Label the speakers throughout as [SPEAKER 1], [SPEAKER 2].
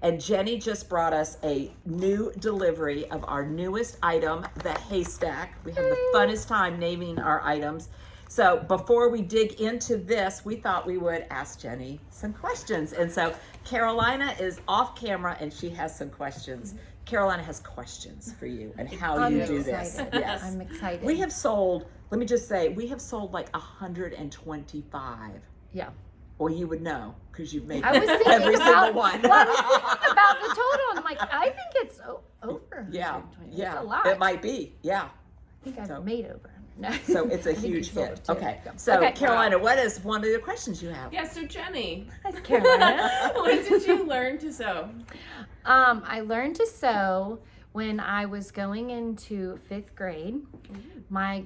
[SPEAKER 1] And Jenny just brought us a new delivery of our newest item, the Haystack. We have the funnest time naming our items. So before we dig into this, we thought we would ask Jenny some questions. And so Carolina is off camera and she has some questions. Carolina has questions for you and how you do this. Yes.
[SPEAKER 2] I'm excited.
[SPEAKER 1] We have sold, let me just say, we have sold like 125.
[SPEAKER 2] Yeah.
[SPEAKER 1] Well, you would know because you've made
[SPEAKER 2] I was thinking
[SPEAKER 1] every
[SPEAKER 2] about,
[SPEAKER 1] single one.
[SPEAKER 2] Well, I was thinking about the total. And I'm like, I think it's over.
[SPEAKER 1] Yeah,
[SPEAKER 2] 120.
[SPEAKER 1] yeah.
[SPEAKER 2] It's a lot.
[SPEAKER 1] It might be, yeah.
[SPEAKER 2] I think I've made over. No.
[SPEAKER 1] So it's a
[SPEAKER 2] I think
[SPEAKER 1] huge
[SPEAKER 2] you sold
[SPEAKER 1] hit.
[SPEAKER 2] it too.
[SPEAKER 1] Okay.
[SPEAKER 2] Yeah.
[SPEAKER 1] So
[SPEAKER 2] Okay.
[SPEAKER 1] Carolina, what is one of the questions you have?
[SPEAKER 3] Yeah, so Jenny,
[SPEAKER 2] That's Carolina.
[SPEAKER 3] when did you learn to sew?
[SPEAKER 2] I learned to sew when I was going into 5th grade. My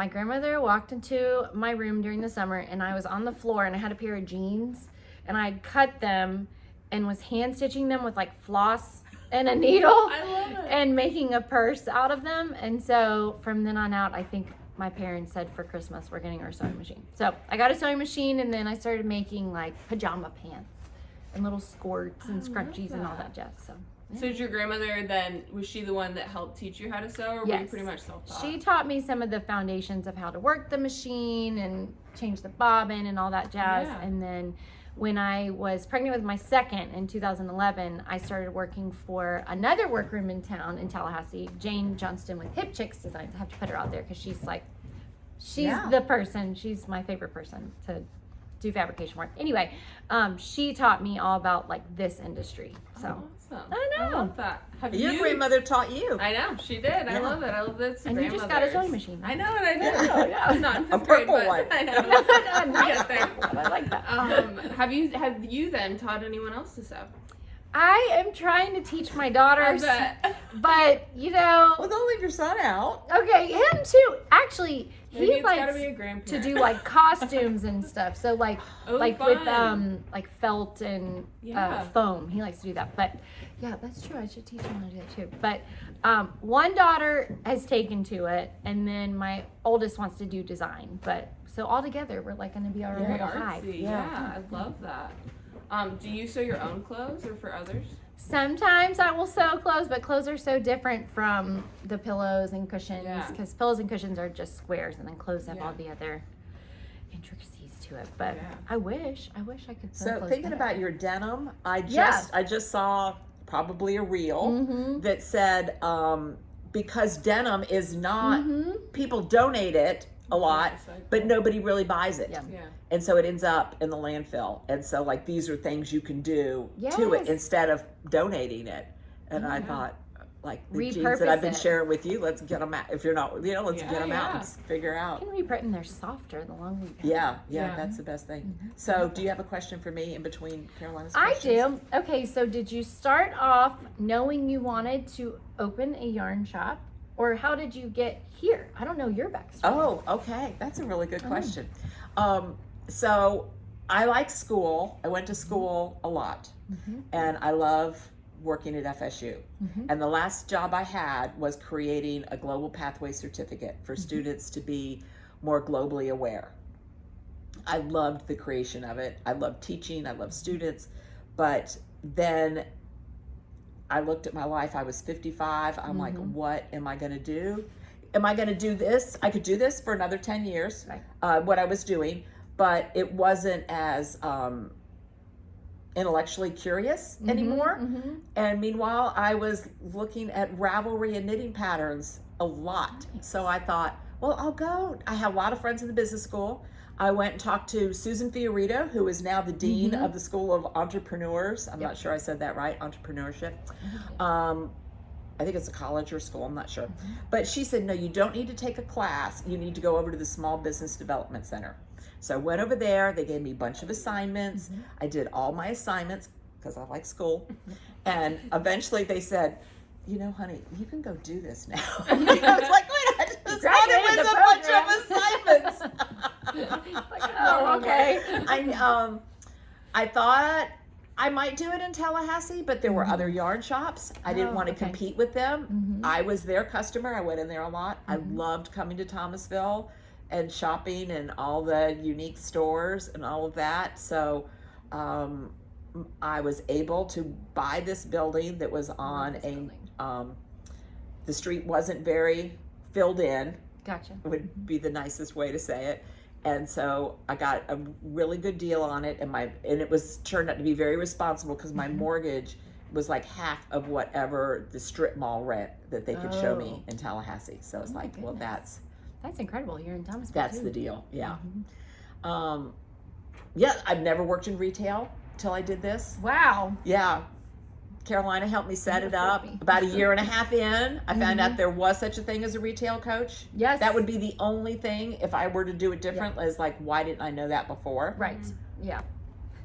[SPEAKER 2] grandmother walked into my room during the summer and I was on the floor and I had a pair of jeans and I'd cut them and was hand stitching them with like floss and a needle.
[SPEAKER 3] I love it.
[SPEAKER 2] And making a purse out of them. And so from then on out, I think my parents said for Christmas, we're getting our sewing machine. So I got a sewing machine and then I started making like pajama pants and little skirts and scrunchies and all that jazz. So.
[SPEAKER 3] So did your grandmother then, was she the one that helped teach you how to sew, or were you
[SPEAKER 2] Yes.
[SPEAKER 3] pretty much self-taught?
[SPEAKER 2] She taught me some of the foundations of how to work the machine and change the bobbin and all that jazz.
[SPEAKER 3] Yeah.
[SPEAKER 2] And then when I was pregnant with my second in 2011, I started working for another workroom in town in Tallahassee, Jane Johnston with Hip Chicks Designs. I have to put her out there because she's the person. She's my favorite person to do fabrication work. Anyway, she taught me all about like this industry. So
[SPEAKER 3] Awesome.
[SPEAKER 2] I know.
[SPEAKER 3] I love that. Have
[SPEAKER 1] Your
[SPEAKER 3] you?
[SPEAKER 1] grandmother taught you.
[SPEAKER 3] I know, she did. I love it. I love that.
[SPEAKER 2] And you just got a sewing machine.
[SPEAKER 3] I know, and I did.
[SPEAKER 2] Yeah.
[SPEAKER 3] Not in
[SPEAKER 1] A
[SPEAKER 3] 5th grade,
[SPEAKER 1] purple
[SPEAKER 3] but
[SPEAKER 1] one.
[SPEAKER 3] I know.
[SPEAKER 2] A nice
[SPEAKER 3] Get there.
[SPEAKER 2] one. I like that.
[SPEAKER 3] Have you then taught anyone else to sew?
[SPEAKER 2] I am trying to teach my daughters,
[SPEAKER 3] I bet.
[SPEAKER 2] but you know,
[SPEAKER 1] Well, don't leave your son out.
[SPEAKER 2] okay, him too. Actually,
[SPEAKER 3] Maybe
[SPEAKER 2] he
[SPEAKER 3] it's gotta
[SPEAKER 2] likes
[SPEAKER 3] be a
[SPEAKER 2] to
[SPEAKER 3] grandparent.
[SPEAKER 2] do like costumes and stuff. So like
[SPEAKER 3] Oh,
[SPEAKER 2] with
[SPEAKER 3] fun.
[SPEAKER 2] like felt and
[SPEAKER 3] Yeah.
[SPEAKER 2] foam. He likes to do that. But yeah, that's true. I should teach him how to do that too. But one daughter has taken to it, and then my oldest wants to do design. But so all together, we're like going to be our own
[SPEAKER 3] Very
[SPEAKER 2] little hive.
[SPEAKER 3] artsy. Yeah, I love that. Do you sew your own clothes or for others?
[SPEAKER 2] Sometimes I will sew clothes, but clothes are so different from the pillows and cushions
[SPEAKER 3] Yeah.
[SPEAKER 2] because pillows and cushions are just squares, and then clothes have
[SPEAKER 3] Yeah.
[SPEAKER 2] all the other intricacies to it. But
[SPEAKER 3] Yeah.
[SPEAKER 2] I wish I could sew
[SPEAKER 1] So
[SPEAKER 2] clothes
[SPEAKER 1] thinking
[SPEAKER 2] better.
[SPEAKER 1] about your denim, I
[SPEAKER 2] Yeah.
[SPEAKER 1] just saw probably a reel
[SPEAKER 2] Mhm.
[SPEAKER 1] that said because denim is not
[SPEAKER 2] Mhm.
[SPEAKER 1] people donate it a lot, but nobody really buys it.
[SPEAKER 2] Yeah.
[SPEAKER 3] Yeah.
[SPEAKER 1] And so it ends up in the landfill. And so like these are things you can do to it
[SPEAKER 2] Yes.
[SPEAKER 1] instead of donating it. And I
[SPEAKER 3] Yeah.
[SPEAKER 1] thought like the jeans that
[SPEAKER 2] Repurpose
[SPEAKER 1] I've been
[SPEAKER 2] it.
[SPEAKER 1] sharing with you, let's get them out. If you're not, let's
[SPEAKER 3] Yeah,
[SPEAKER 1] get them out
[SPEAKER 3] yeah.
[SPEAKER 1] and figure
[SPEAKER 2] You
[SPEAKER 1] out.
[SPEAKER 2] can reprint and they're softer the longer you
[SPEAKER 1] Yeah,
[SPEAKER 3] Yeah.
[SPEAKER 1] that's the best thing.
[SPEAKER 2] Mm-hmm.
[SPEAKER 1] So do you have a question for me in between Carolina's
[SPEAKER 2] I
[SPEAKER 1] questions?
[SPEAKER 2] do. Okay, so did you start off knowing you wanted to open a yarn shop, or how did you get here? I don't know your backstory.
[SPEAKER 1] Oh, okay. That's a really good
[SPEAKER 2] Oh.
[SPEAKER 1] question. So I like school. I went to school a lot,
[SPEAKER 2] Mhm.
[SPEAKER 1] and I love working at FSU.
[SPEAKER 2] Mhm.
[SPEAKER 1] And the last job I had was creating a global pathway certificate for students to be more globally aware. I loved the creation of it. I loved teaching. I loved students. But then I looked at my life. I was 55. I'm like, what am I going to do? Am I going to do this? I could do this for another 10 years,
[SPEAKER 2] Right.
[SPEAKER 1] what I was doing, but it wasn't as intellectually curious anymore.
[SPEAKER 2] Mhm.
[SPEAKER 1] And meanwhile, I was looking at Ravelry and knitting patterns a lot. So I thought, well, I'll go. I have a lot of friends in the business school. I went and talked to Susan Fiorito, who is now the dean of the School of Entrepreneurs. I'm not sure I said that right, entrepreneurship. I think it's a college or school, I'm not sure. But she said, no, you don't need to take a class. You need to go over to the Small Business Development Center. So I went over there. They gave me a bunch of assignments. I did all my assignments because I like school. And eventually they said, you know, honey, you can go do this now. I was like, wait, I just thought it was a bunch of assignments.
[SPEAKER 2] Like, oh, okay.
[SPEAKER 1] I thought I might do it in Tallahassee, but there were other yarn shops. I didn't
[SPEAKER 2] Oh,
[SPEAKER 1] want to
[SPEAKER 2] okay.
[SPEAKER 1] compete with them. I was their customer. I went in there a lot. I loved coming to Thomasville and shopping and all the unique stores and all of that. So I was able to buy this building that was on the street wasn't very filled in.
[SPEAKER 2] Gotcha.
[SPEAKER 1] Would be the nicest way to say it. And so I got a really good deal on it, and it was turned out to be very responsible because my mortgage was like half of whatever the strip mall rent that they could show me in Tallahassee. So it's like, well, that's
[SPEAKER 2] incredible. Here in Thomasville.
[SPEAKER 1] That's the deal. Yeah. Yeah, I've never worked in retail till I did this.
[SPEAKER 2] Wow.
[SPEAKER 1] Yeah. Carolina helped me set it up. About a year and a half in, I found out there was such a thing as a retail coach.
[SPEAKER 2] Yes.
[SPEAKER 1] That would be the only thing if I were to do it different, is like, why didn't I know that before?
[SPEAKER 2] Right. Yeah.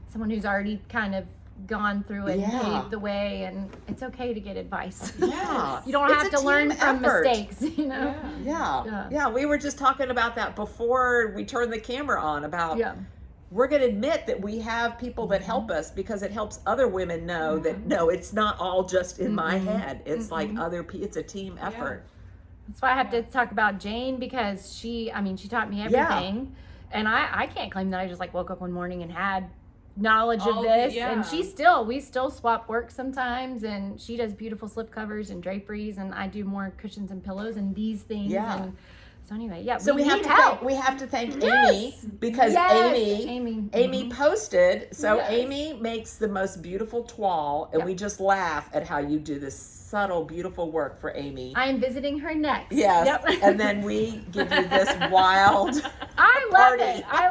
[SPEAKER 2] Someone who's already kind of gone through it and paved the way, and it's okay to get advice.
[SPEAKER 1] Yeah.
[SPEAKER 2] You don't have to learn from mistakes, you know?
[SPEAKER 1] Yeah. We were just talking about that before we turned the camera on about we're going to admit that we have people that help us, because it helps other women know that, no, it's not all just in my head. It's like it's a team effort.
[SPEAKER 2] That's why I have to talk about Jane, because she taught me everything. And I can't claim that I just like woke up one morning and had knowledge of this. And we still swap work sometimes, and she does beautiful slip covers and draperies, and I do more cushions and pillows and these things. And so anyway,
[SPEAKER 1] so we have to thank Amy, because Amy posted. So Amy makes the most beautiful toile, and we just laugh at how you do this subtle, beautiful work for Amy.
[SPEAKER 2] I am visiting her next.
[SPEAKER 1] Yes, and then we give you this wild.
[SPEAKER 2] I love
[SPEAKER 1] party.
[SPEAKER 2] it. I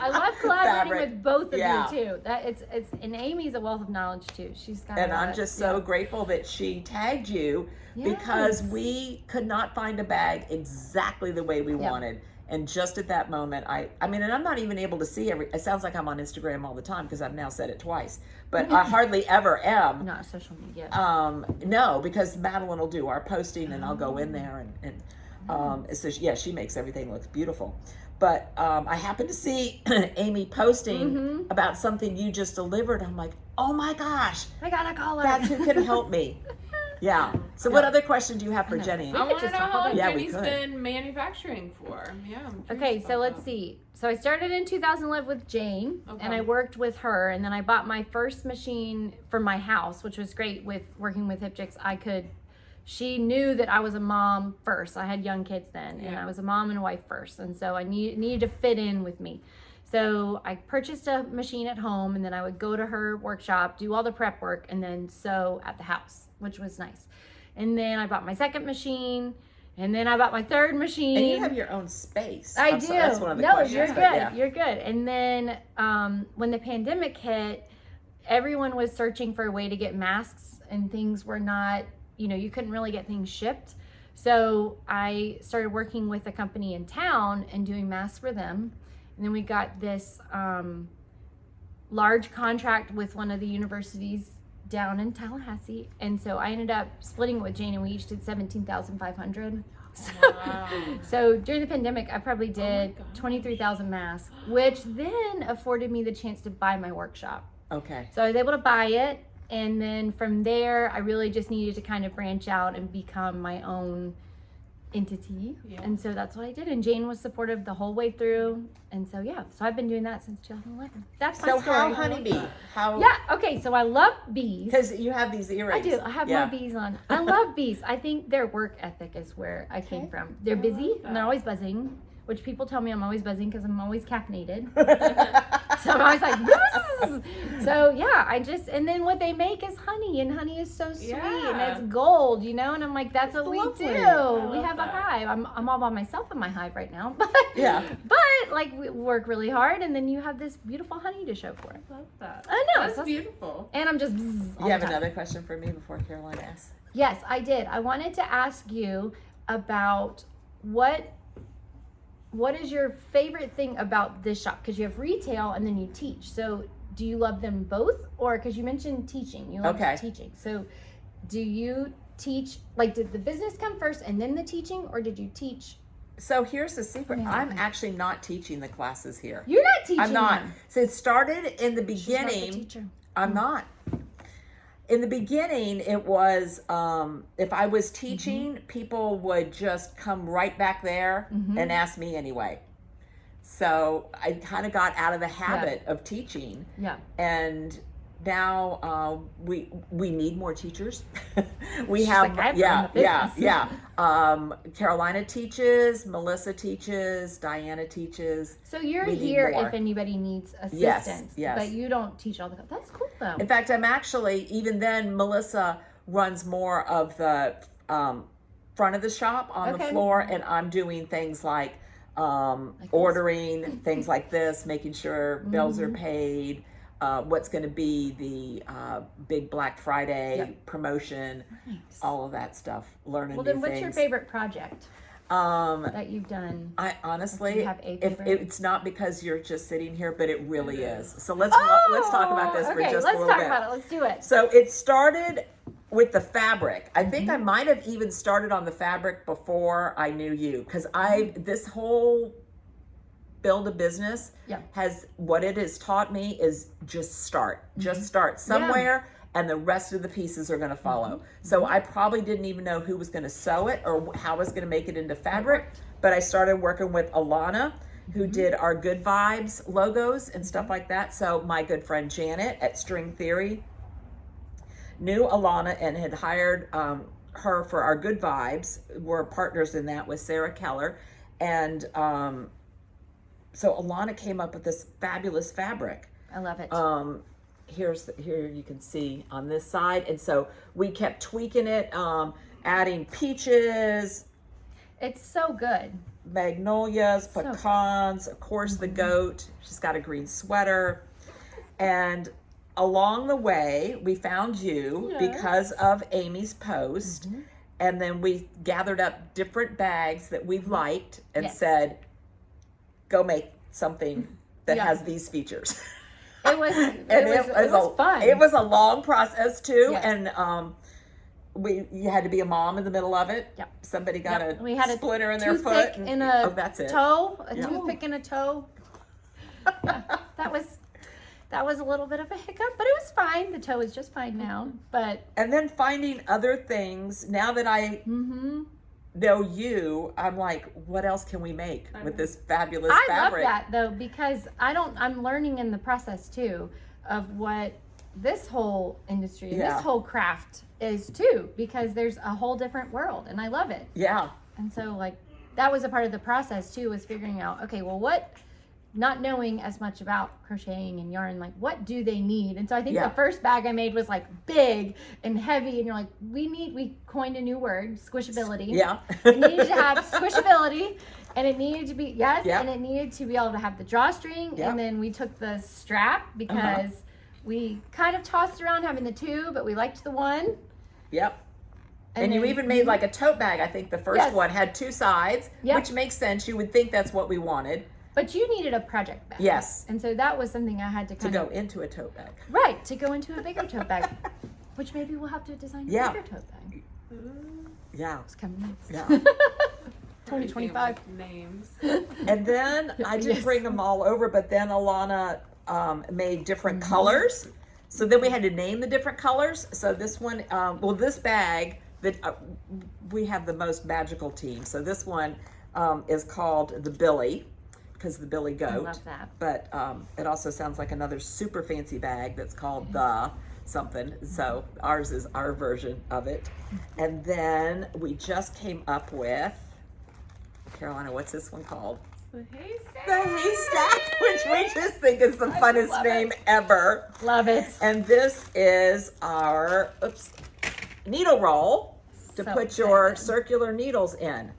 [SPEAKER 2] love collaborating with both of you too. That it's and Amy's a wealth of knowledge too. She's got.
[SPEAKER 1] And I'm just so grateful that she tagged you. Because we could not find a bag exactly the way we wanted. And just at that moment, and I'm not even able to see it sounds like I'm on Instagram all the time because I've now said it twice, but I hardly ever am.
[SPEAKER 2] Not social media.
[SPEAKER 1] No, because Madeline will do our posting, and I'll go in there and so she makes everything look beautiful. But I happened to see Amy posting about something you just delivered. I'm like, oh my gosh,
[SPEAKER 2] I gotta call her.
[SPEAKER 1] That's who can help me. Yeah. So what other question do you have for Jenny?
[SPEAKER 3] I want to know how long Jenny's
[SPEAKER 1] could.
[SPEAKER 3] been manufacturing for. Yeah.
[SPEAKER 2] Okay, so let's see. So I started in 2011 with Jane, and I worked with her, and then I bought my first machine for my house, which was great with working with Hip Chicks. She knew that I was a mom first. I had young kids then, and I was a mom and a wife first, and so I needed to fit in with me. So I purchased a machine at home, and then I would go to her workshop, do all the prep work, and then sew at the house, which was nice. And then I bought my second machine, and then I bought my third machine.
[SPEAKER 1] And you have your own space.
[SPEAKER 2] I do.
[SPEAKER 1] That's one of the
[SPEAKER 2] questions.
[SPEAKER 1] questions.
[SPEAKER 2] You're good. You're good. And then when the pandemic hit, everyone was searching for a way to get masks, and things were not, you couldn't really get things shipped. So I started working with a company in town and doing masks for them. And then we got this large contract with one of the universities down in Tallahassee. And so I ended up splitting it with Jane, and we each did $17,500. So during the pandemic, I probably did 23,000 masks, which then afforded me the chance to buy my workshop.
[SPEAKER 1] Okay.
[SPEAKER 2] So I was able to buy it. And then from there, I really just needed to kind of branch out and become my own entity. And so that's what I did. And Jane was supportive the whole way through. And so, so I've been doing that since 2011. That's my story.
[SPEAKER 1] So how honeybee?
[SPEAKER 2] Okay. So I love bees.
[SPEAKER 1] Because you have these earrings.
[SPEAKER 2] I do. I have my bees on. I love bees. I think their work ethic is where I came from. They're busy and they're always buzzing, which people tell me I'm always buzzing because I'm always caffeinated. So I'm always like, Bzz! So and then what they make is honey, and honey is so sweet, and it's gold, and I'm like, that's what we do. We have a hive. I'm all by myself in my hive right now, but like we work really hard, and then you have this beautiful honey to show for it.
[SPEAKER 3] I love that.
[SPEAKER 2] I know.
[SPEAKER 3] That's beautiful.
[SPEAKER 2] And I'm just bzz all
[SPEAKER 1] You have
[SPEAKER 2] the time.
[SPEAKER 1] another question for me before Caroline asks?
[SPEAKER 2] Yes, I did. I wanted to ask you about what is your favorite thing about this shop? Because you have retail and then you teach. So do you love them both? Or because you mentioned teaching, you love teaching. So do you teach, like did the business come first and then the teaching, or did you teach?
[SPEAKER 1] So here's the secret. I'm actually not teaching the classes here.
[SPEAKER 2] You're not teaching
[SPEAKER 1] I'm not.
[SPEAKER 2] them.
[SPEAKER 1] So it started in the beginning.
[SPEAKER 2] She's not the teacher.
[SPEAKER 1] I'm not. In the beginning, it was, if I was teaching, people would just come right back there and ask me anyway. So I kind of got out of the habit of teaching.
[SPEAKER 2] Yeah.
[SPEAKER 1] And now we need more teachers. We
[SPEAKER 2] She's
[SPEAKER 1] have
[SPEAKER 2] like, "I've run the
[SPEAKER 1] yeah.
[SPEAKER 2] business."
[SPEAKER 1] Carolina teaches, Melissa teaches, Diana teaches.
[SPEAKER 2] So you're
[SPEAKER 1] We need
[SPEAKER 2] here
[SPEAKER 1] more.
[SPEAKER 2] if anybody needs
[SPEAKER 1] Yes,
[SPEAKER 2] assistance,
[SPEAKER 1] yes.
[SPEAKER 2] but you don't teach all the. That's cool though.
[SPEAKER 1] In fact, I'm actually, even then, Melissa runs more of the front of the shop on the
[SPEAKER 2] Okay.
[SPEAKER 1] floor, and I'm doing things like ordering things like this, making sure bills are paid, what's going to be the big Black Friday promotion,
[SPEAKER 2] Nice.
[SPEAKER 1] all of that stuff, learning
[SPEAKER 2] Well,
[SPEAKER 1] new
[SPEAKER 2] then, what's
[SPEAKER 1] things.
[SPEAKER 2] your favorite project that you've done?
[SPEAKER 1] I
[SPEAKER 2] Do
[SPEAKER 1] honestly,
[SPEAKER 2] you have a
[SPEAKER 1] if
[SPEAKER 2] favorite?
[SPEAKER 1] it's not because you're just sitting here, but it really is. So let's talk about this for
[SPEAKER 2] okay,
[SPEAKER 1] just
[SPEAKER 2] let's
[SPEAKER 1] a little
[SPEAKER 2] talk
[SPEAKER 1] bit.
[SPEAKER 2] about it. Let's do it.
[SPEAKER 1] So it started with the fabric. I think I might have even started on the fabric before I knew you, because this whole build a business has, what it has taught me is just start. Just start somewhere and the rest of the pieces are going to follow. So I probably didn't even know who was going to sew it or how I was going to make it into fabric, but I started working with Ilona, who did our Good Vibes logos and stuff like that. So my good friend Janet at String Theory knew Ilona and had hired her for our Good Vibes. We're partners in that with Sarah Keller. And so Ilona came up with this fabulous fabric.
[SPEAKER 2] I love it.
[SPEAKER 1] Here you can see on this side. And so we kept tweaking it, adding peaches,
[SPEAKER 2] It's so good.
[SPEAKER 1] magnolias,
[SPEAKER 2] So good.
[SPEAKER 1] pecans, of course the goat. She's got a green sweater. And along the way, we found you because of Amy's post. And then we gathered up different bags that we liked and said, go make something that has these features.
[SPEAKER 2] It was fun.
[SPEAKER 1] It was a long process too.
[SPEAKER 2] Yes.
[SPEAKER 1] And you had to be a mom in the middle of it.
[SPEAKER 2] Yep.
[SPEAKER 1] Somebody got a
[SPEAKER 2] We had a
[SPEAKER 1] splinter in their
[SPEAKER 2] toothpick
[SPEAKER 1] foot.
[SPEAKER 2] in a
[SPEAKER 1] that's it.
[SPEAKER 2] toe, a toothpick in a toe. That was a little bit of a hiccup, but it was fine. The toe is just fine now. But
[SPEAKER 1] And then finding other things. Now that I know you, I'm like, what else can we make with this fabulous
[SPEAKER 2] I
[SPEAKER 1] fabric?
[SPEAKER 2] love that though, because I'm learning in the process too of what this whole industry, this whole craft is too, because there's a whole different world and I love it.
[SPEAKER 1] Yeah.
[SPEAKER 2] And so like that was a part of the process too, was figuring out, okay, well not knowing as much about crocheting and yarn, like what do they need? And so I think the first bag I made was like big and heavy, and you're like, we coined a new word, squishability.
[SPEAKER 1] Yeah.
[SPEAKER 2] It needed to have squishability, and it needed to be and it needed to be able to have the drawstring, and then we took the strap because we kind of tossed around having the two, but we liked the one.
[SPEAKER 1] Yep. And you even made like a tote bag. I think the first one had two sides, which makes sense. You would think that's what we wanted.
[SPEAKER 2] But you needed a project bag.
[SPEAKER 1] Yes.
[SPEAKER 2] And so that was something I had to kind
[SPEAKER 1] of go into a tote bag.
[SPEAKER 2] Right, to go into a bigger tote bag. Which maybe we'll have to design a bigger tote bag.
[SPEAKER 1] Yeah.
[SPEAKER 2] It's coming next.
[SPEAKER 1] Yeah.
[SPEAKER 2] 2025.
[SPEAKER 3] Names.
[SPEAKER 1] And then I didn't bring them all over, but then Ilona made different colors. So then we had to name the different colors. So this one, this bag, that we have the most magical team. So this one is called the Billy, because the Billy Goat.
[SPEAKER 2] I love that.
[SPEAKER 1] But it also sounds like another super fancy bag that's called the something. So ours is our version of it. And then we just came up with, Carolina, what's this one called?
[SPEAKER 3] The Haystack.
[SPEAKER 1] The Haystack, which we just think is the funnest name ever.
[SPEAKER 2] Love it.
[SPEAKER 1] And this is our needle roll to
[SPEAKER 2] So
[SPEAKER 1] put your
[SPEAKER 2] excited.
[SPEAKER 1] circular needles in.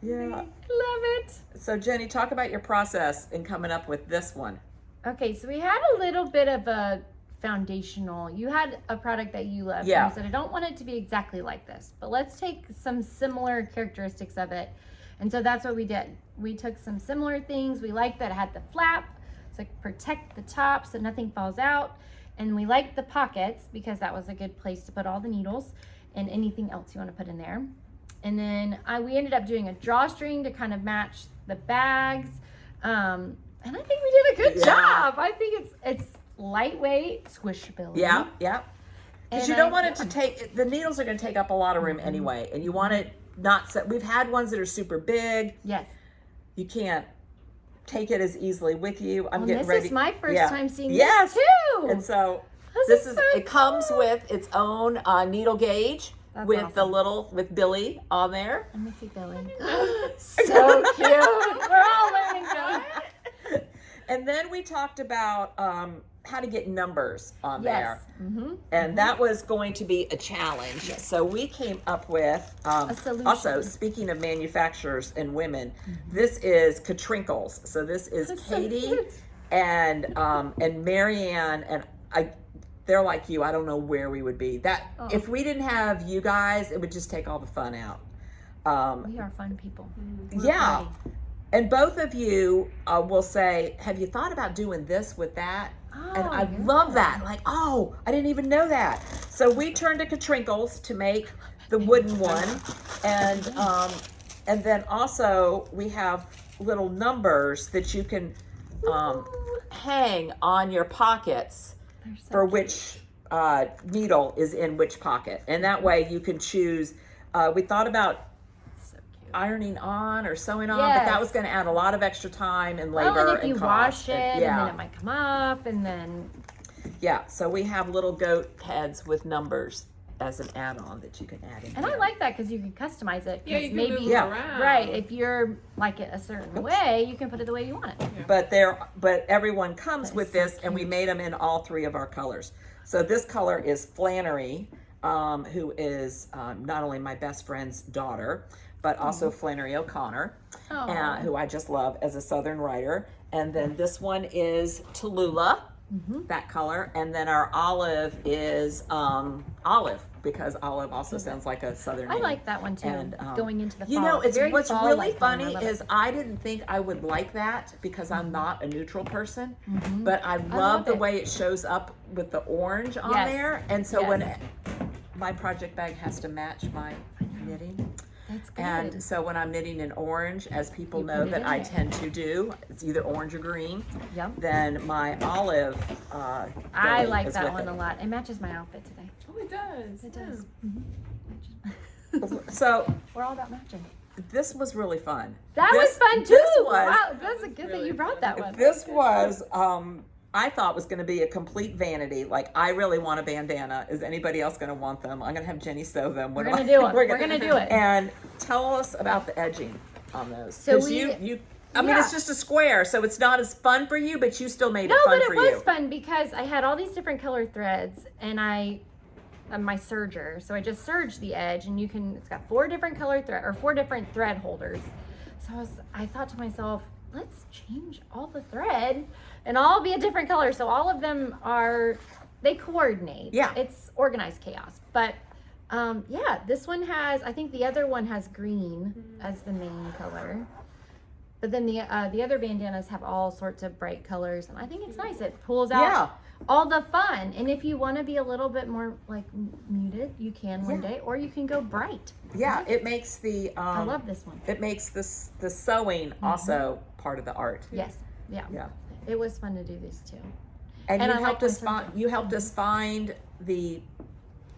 [SPEAKER 1] Yeah.
[SPEAKER 2] Love it.
[SPEAKER 1] So Jenny, talk about your process in coming up with this one.
[SPEAKER 2] Okay, so we had a little bit of a foundational. You had a product that you loved.
[SPEAKER 1] Yeah.
[SPEAKER 2] And you said, I don't want it to be exactly like this, but let's take some similar characteristics of it. And so that's what we did. We took some similar things. We liked that it had the flap, so it protect the top so nothing falls out. And we liked the pockets because that was a good place to put all the needles and anything else you want to put in there. And then we ended up doing a drawstring to kind of match the bags. And I think we did a good job. I think it's lightweight, squishability.
[SPEAKER 1] Yeah, yeah. Because
[SPEAKER 2] And
[SPEAKER 1] you don't want it to take, the needles are going to take up a lot of room anyway. And you want it not, we've had ones that are super big.
[SPEAKER 2] Yes.
[SPEAKER 1] You can't take it as easily with you. I'm
[SPEAKER 2] Well,
[SPEAKER 1] getting
[SPEAKER 2] this
[SPEAKER 1] ready.
[SPEAKER 2] is my first
[SPEAKER 1] Yeah.
[SPEAKER 2] time seeing
[SPEAKER 1] Yes.
[SPEAKER 2] this too.
[SPEAKER 1] And so
[SPEAKER 2] This is so
[SPEAKER 1] it comes with its own needle gauge
[SPEAKER 2] That's
[SPEAKER 1] with
[SPEAKER 2] awesome.
[SPEAKER 1] with Billy on there.
[SPEAKER 2] Let me see Billy. So cute. We're all learning Billy.
[SPEAKER 1] And then we talked about how to get numbers on there.
[SPEAKER 2] Mm-hmm.
[SPEAKER 1] And that was going to be a challenge. So we came up with,
[SPEAKER 2] A solution.
[SPEAKER 1] also speaking of manufacturers and women, this is Katrinkles. So this is
[SPEAKER 2] That's so
[SPEAKER 1] Katy
[SPEAKER 2] cute.
[SPEAKER 1] and Marianne, and they're like you. I don't know where we would be. If we didn't have you guys, it would just take all the fun out.
[SPEAKER 2] We are fun people.
[SPEAKER 1] Yeah.
[SPEAKER 2] Funny.
[SPEAKER 1] And both of you will say, have you thought about doing this with that? And I
[SPEAKER 2] yeah.
[SPEAKER 1] love that. Like, oh, I didn't even know that. So we turned to Katrinkles to make the wooden one. And then also we have little numbers that you can hang on your pockets
[SPEAKER 2] They're so
[SPEAKER 1] for
[SPEAKER 2] cute.
[SPEAKER 1] which needle is in which pocket. And that way you can choose. We thought about
[SPEAKER 2] So cute.
[SPEAKER 1] ironing on or sewing on, but that
[SPEAKER 2] Yes.
[SPEAKER 1] was going to add a lot of extra time and labor.
[SPEAKER 2] Well, and if you
[SPEAKER 1] cost.
[SPEAKER 2] wash it, and
[SPEAKER 1] yeah,
[SPEAKER 2] then it might come off, and then
[SPEAKER 1] yeah. So we have little goat heads with numbers as an add-on that you can add in.
[SPEAKER 2] and I
[SPEAKER 1] here.
[SPEAKER 2] like that because you can customize it. 'Cause
[SPEAKER 3] Yeah, you can
[SPEAKER 2] maybe
[SPEAKER 3] move it
[SPEAKER 1] Yeah.
[SPEAKER 3] around.
[SPEAKER 2] right. If you're like it a certain way, you can put it the way you want it.
[SPEAKER 1] But everyone comes
[SPEAKER 2] That
[SPEAKER 1] with
[SPEAKER 2] is so
[SPEAKER 1] this, and we made them in all three of our colors. So this color is Flannery, who is not only my best friend's daughter, but also Flannery O'Connor,
[SPEAKER 2] Oh.
[SPEAKER 1] who I just love as a Southern writer. And then this one is Tallulah, that color. And then our olive is Olive, because olive also sounds like a Southern
[SPEAKER 2] I
[SPEAKER 1] name.
[SPEAKER 2] like that one too.
[SPEAKER 1] And,
[SPEAKER 2] going into the fall.
[SPEAKER 1] You know, it's
[SPEAKER 2] very
[SPEAKER 1] what's
[SPEAKER 2] fall-like
[SPEAKER 1] really
[SPEAKER 2] color.
[SPEAKER 1] funny
[SPEAKER 2] I love it.
[SPEAKER 1] is I didn't think I would like that because I'm not a neutral person,
[SPEAKER 2] Mhm.
[SPEAKER 1] but I
[SPEAKER 2] love
[SPEAKER 1] love the
[SPEAKER 2] it.
[SPEAKER 1] way it shows up with the orange on
[SPEAKER 2] Yes.
[SPEAKER 1] there. And so when
[SPEAKER 2] Yes.
[SPEAKER 1] my project bag has to match my knitting.
[SPEAKER 2] That's good.
[SPEAKER 1] And so when I'm knitting in orange, as people
[SPEAKER 2] You
[SPEAKER 1] know
[SPEAKER 2] put it
[SPEAKER 1] that
[SPEAKER 2] in
[SPEAKER 1] I
[SPEAKER 2] there.
[SPEAKER 1] tend to do, it's either orange or green,
[SPEAKER 2] Yep.
[SPEAKER 1] then my olive
[SPEAKER 2] I
[SPEAKER 1] belly
[SPEAKER 2] like
[SPEAKER 1] is
[SPEAKER 2] that
[SPEAKER 1] with
[SPEAKER 2] one
[SPEAKER 1] it.
[SPEAKER 2] a lot. It matches my outfit today.
[SPEAKER 3] Oh, it does.
[SPEAKER 2] It
[SPEAKER 3] yeah.
[SPEAKER 2] does.
[SPEAKER 1] So
[SPEAKER 2] We're all about matching.
[SPEAKER 1] this was really fun.
[SPEAKER 2] That
[SPEAKER 1] This-
[SPEAKER 2] was fun too.
[SPEAKER 1] this was-
[SPEAKER 2] Wow, that's
[SPEAKER 3] was
[SPEAKER 2] good that
[SPEAKER 3] really
[SPEAKER 2] you brought that one.
[SPEAKER 1] This was, I thought was going to be a complete vanity. Like, I really want a bandana. Is anybody else going to want them? I'm going to have Jenny sew them.
[SPEAKER 2] We're gonna do it. We're gonna do it.
[SPEAKER 1] And tell us about the edging on those.
[SPEAKER 2] So
[SPEAKER 1] 'Cause
[SPEAKER 2] we-
[SPEAKER 1] I mean,
[SPEAKER 2] yeah.
[SPEAKER 1] it's just a square, so it's not as fun for you, but you still made
[SPEAKER 2] No,
[SPEAKER 1] it fun
[SPEAKER 2] but
[SPEAKER 1] for
[SPEAKER 2] it was
[SPEAKER 1] you.
[SPEAKER 2] fun because I had all these different color threads, and my serger. So I just serged the edge, and it's got 4 different color thread or 4 different thread holders. So I thought to myself, let's change all the thread and all be a different color. So all of them they coordinate.
[SPEAKER 1] Yeah.
[SPEAKER 2] It's organized chaos. But yeah, this one I think the other one has green as the main color. But then the other bandanas have all sorts of bright colors, and I think it's nice. It pulls out
[SPEAKER 1] Yeah.
[SPEAKER 2] all the fun. And if you want to be a little bit more like muted, you can one
[SPEAKER 1] Yeah.
[SPEAKER 2] day, or you can go bright.
[SPEAKER 1] Yeah, it makes the
[SPEAKER 2] I love this one.
[SPEAKER 1] it makes the sewing also part of the art.
[SPEAKER 2] Yes, yeah.
[SPEAKER 1] Yeah.
[SPEAKER 2] It was fun to do this too.
[SPEAKER 1] And
[SPEAKER 2] And
[SPEAKER 1] you
[SPEAKER 2] I like
[SPEAKER 1] helped us
[SPEAKER 2] my
[SPEAKER 1] find the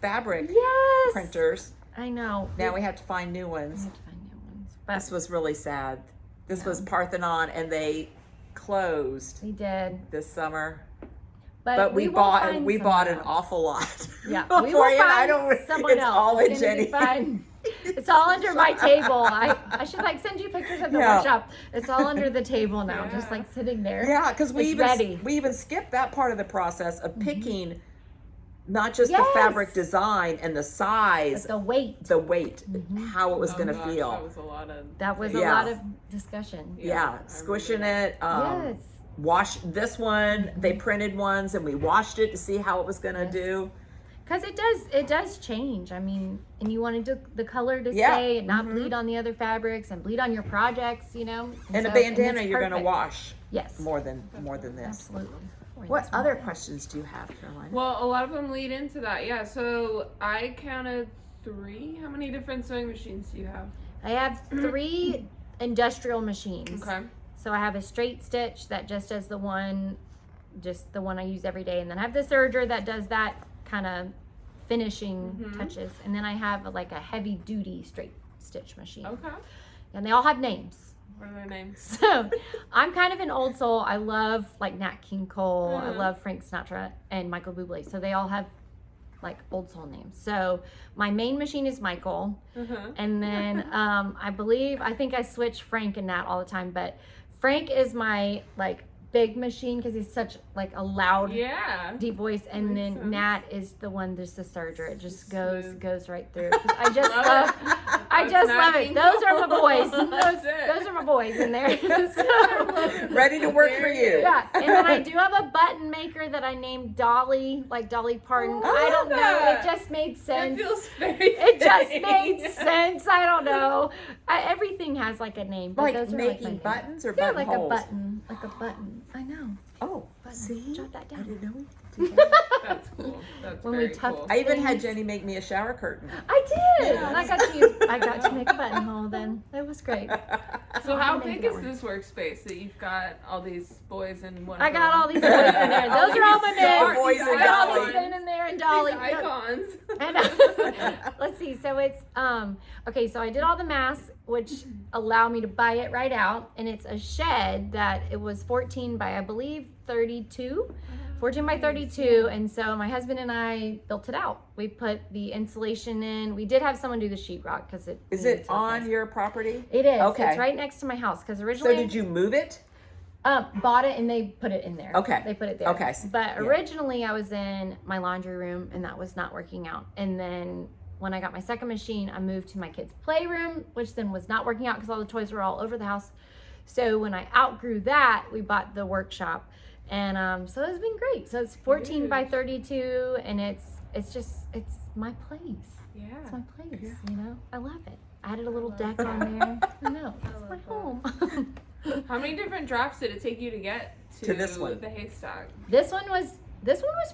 [SPEAKER 1] fabric
[SPEAKER 2] Yes,
[SPEAKER 1] printers.
[SPEAKER 2] I know.
[SPEAKER 1] Now we have to find new
[SPEAKER 2] We
[SPEAKER 1] ones.
[SPEAKER 2] have to find new ones, but
[SPEAKER 1] This was really sad. This was Parthenon, and they closed
[SPEAKER 2] we did.
[SPEAKER 1] this summer.
[SPEAKER 2] But
[SPEAKER 1] But we
[SPEAKER 2] will
[SPEAKER 1] bought
[SPEAKER 2] find
[SPEAKER 1] an
[SPEAKER 2] someone else.
[SPEAKER 1] awful lot.
[SPEAKER 2] Yeah,
[SPEAKER 1] for
[SPEAKER 2] we will
[SPEAKER 1] you.
[SPEAKER 2] find
[SPEAKER 1] I don't.
[SPEAKER 2] someone
[SPEAKER 1] It's
[SPEAKER 2] else.
[SPEAKER 1] all
[SPEAKER 2] It's
[SPEAKER 1] in
[SPEAKER 2] gonna be
[SPEAKER 1] Jenny.
[SPEAKER 2] fine. It's all under my table. I should send you pictures of the
[SPEAKER 1] Yeah.
[SPEAKER 2] workshop. It's all under the table now, just
[SPEAKER 3] Yeah.
[SPEAKER 2] sitting there.
[SPEAKER 1] Yeah, because we
[SPEAKER 2] It's ready.
[SPEAKER 1] even skipped that part of the process of picking not just the
[SPEAKER 2] Yes.
[SPEAKER 1] fabric design and the
[SPEAKER 2] But
[SPEAKER 1] size,
[SPEAKER 2] the weight.
[SPEAKER 1] the weight, how it was
[SPEAKER 3] Oh
[SPEAKER 1] going to
[SPEAKER 3] gosh,
[SPEAKER 1] feel.
[SPEAKER 3] That was a lot of.
[SPEAKER 2] That was
[SPEAKER 1] Yeah.
[SPEAKER 2] a lot of discussion.
[SPEAKER 1] Yeah,
[SPEAKER 3] I
[SPEAKER 1] squishing
[SPEAKER 3] remember
[SPEAKER 1] it.
[SPEAKER 2] Yes.
[SPEAKER 1] Wash this one. They printed ones, and we washed it to see how it was going to
[SPEAKER 2] Yes.
[SPEAKER 1] do.
[SPEAKER 2] Because it does change. I mean, and you wanted the color to
[SPEAKER 1] Yeah.
[SPEAKER 2] stay and not bleed on the other fabrics and bleed on your projects, you know.
[SPEAKER 1] And a
[SPEAKER 2] so-
[SPEAKER 1] bandana,
[SPEAKER 2] it's
[SPEAKER 1] you're going to
[SPEAKER 2] perfect.
[SPEAKER 1] wash
[SPEAKER 2] Yes.
[SPEAKER 1] more than this.
[SPEAKER 2] Absolutely. Boy,
[SPEAKER 1] What
[SPEAKER 2] this one-
[SPEAKER 1] other questions do you have, Caroline?
[SPEAKER 3] Well, a lot of them lead into that. Yeah. So I counted 3. How many different sewing machines do you have?
[SPEAKER 2] I have 3 industrial machines.
[SPEAKER 3] Okay.
[SPEAKER 2] So I have a straight stitch that just does the one I use every day, and then I have the serger that does that kind of finishing touches, and then I have like a heavy duty straight stitch machine,
[SPEAKER 3] Okay.
[SPEAKER 2] and they all have names.
[SPEAKER 3] What are their names?
[SPEAKER 2] So I'm kind of an old soul. I love like Nat King Cole. I
[SPEAKER 3] Uh-huh.
[SPEAKER 2] love Frank Sinatra and Michael Bublé. So they all have like old soul names. So my main machine is Michael.
[SPEAKER 3] Uh-huh.
[SPEAKER 2] And then I think I switch Frank and Nat all the time, but Frank is my like big machine because he's such like a loud
[SPEAKER 3] Yeah.
[SPEAKER 2] deep voice, and
[SPEAKER 3] Makes
[SPEAKER 2] then
[SPEAKER 3] sense.
[SPEAKER 2] Nat is the one that's the surger. It just
[SPEAKER 3] Smooth.
[SPEAKER 2] goes right through. 'Cause I just
[SPEAKER 3] Love
[SPEAKER 2] love
[SPEAKER 3] it.
[SPEAKER 2] I
[SPEAKER 3] That's
[SPEAKER 2] just
[SPEAKER 3] Nat
[SPEAKER 2] love it.
[SPEAKER 3] King
[SPEAKER 2] Those are my
[SPEAKER 3] Cole.
[SPEAKER 2] boys.
[SPEAKER 3] That's it.
[SPEAKER 2] Those are my boys in there. So,
[SPEAKER 1] Ready to work for you.
[SPEAKER 2] yeah, and then I do have a button maker that I named Dolly, like Dolly Parton.
[SPEAKER 3] Oh,
[SPEAKER 2] I don't
[SPEAKER 3] love
[SPEAKER 2] know.
[SPEAKER 3] that.
[SPEAKER 2] It just made
[SPEAKER 3] That
[SPEAKER 2] sense.
[SPEAKER 3] feels very
[SPEAKER 2] It just
[SPEAKER 3] fitting.
[SPEAKER 2] made sense. I don't know. Everything has like a name. But
[SPEAKER 1] Like
[SPEAKER 2] those are
[SPEAKER 1] making
[SPEAKER 2] my names.
[SPEAKER 1] buttons or
[SPEAKER 2] Yeah,
[SPEAKER 1] button
[SPEAKER 2] like
[SPEAKER 1] holes?
[SPEAKER 2] a button. Like a button. I know.
[SPEAKER 1] Oh,
[SPEAKER 2] Button.
[SPEAKER 1] see?
[SPEAKER 2] Jot that
[SPEAKER 1] I
[SPEAKER 2] down.
[SPEAKER 1] didn't know we could do that.
[SPEAKER 3] That's cool. That's
[SPEAKER 2] When we
[SPEAKER 3] very
[SPEAKER 2] tuck-
[SPEAKER 3] cool.
[SPEAKER 1] I even had
[SPEAKER 2] Thanks.
[SPEAKER 1] Jenny make me a shower curtain.
[SPEAKER 2] I did.
[SPEAKER 3] Yeah.
[SPEAKER 2] And I got to make a buttonhole then. It was great.
[SPEAKER 3] So how
[SPEAKER 2] I'm gonna
[SPEAKER 3] big
[SPEAKER 2] make
[SPEAKER 3] is
[SPEAKER 2] that
[SPEAKER 3] this workspace that you've got all these boys in one?
[SPEAKER 2] I got
[SPEAKER 3] room?
[SPEAKER 2] all these boys in there. Those are all my men.
[SPEAKER 1] Boys and
[SPEAKER 2] I got all
[SPEAKER 1] Dolly.
[SPEAKER 2] these men in there and Dolly.
[SPEAKER 3] These icons.
[SPEAKER 2] And, let's see. So it's okay. So I did all the masks, which allow me to buy it right out, and it's a shed that it was 14 by I believe 32. 14 by 32, and so my husband and I built it out. We put the insulation in. We did have someone do the sheetrock because it
[SPEAKER 1] Is
[SPEAKER 2] needed
[SPEAKER 1] it
[SPEAKER 2] to
[SPEAKER 1] on
[SPEAKER 2] replace.
[SPEAKER 1] your property?
[SPEAKER 2] It is.
[SPEAKER 1] Okay.
[SPEAKER 2] It's right next to my house because
[SPEAKER 1] So
[SPEAKER 2] originally
[SPEAKER 1] did you move it?
[SPEAKER 2] bought it and they put it in there.
[SPEAKER 1] Okay.
[SPEAKER 2] They put it there.
[SPEAKER 1] Okay.
[SPEAKER 2] But
[SPEAKER 1] Yeah.
[SPEAKER 2] originally I was in my laundry room and that was not working out. And then when I got my second machine, I moved to my kids' playroom, which then was not working out because all the toys were all over the house. So when I outgrew that, we bought the workshop. And so it's been great. So it's 14 by 32 and it's my place.
[SPEAKER 3] Yeah.
[SPEAKER 2] It's my place, you know? I love it. I added a little deck on there. I know. It's my home.
[SPEAKER 3] How many different drafts did it take you to get
[SPEAKER 1] To this one.
[SPEAKER 3] the haystack?
[SPEAKER 2] This one was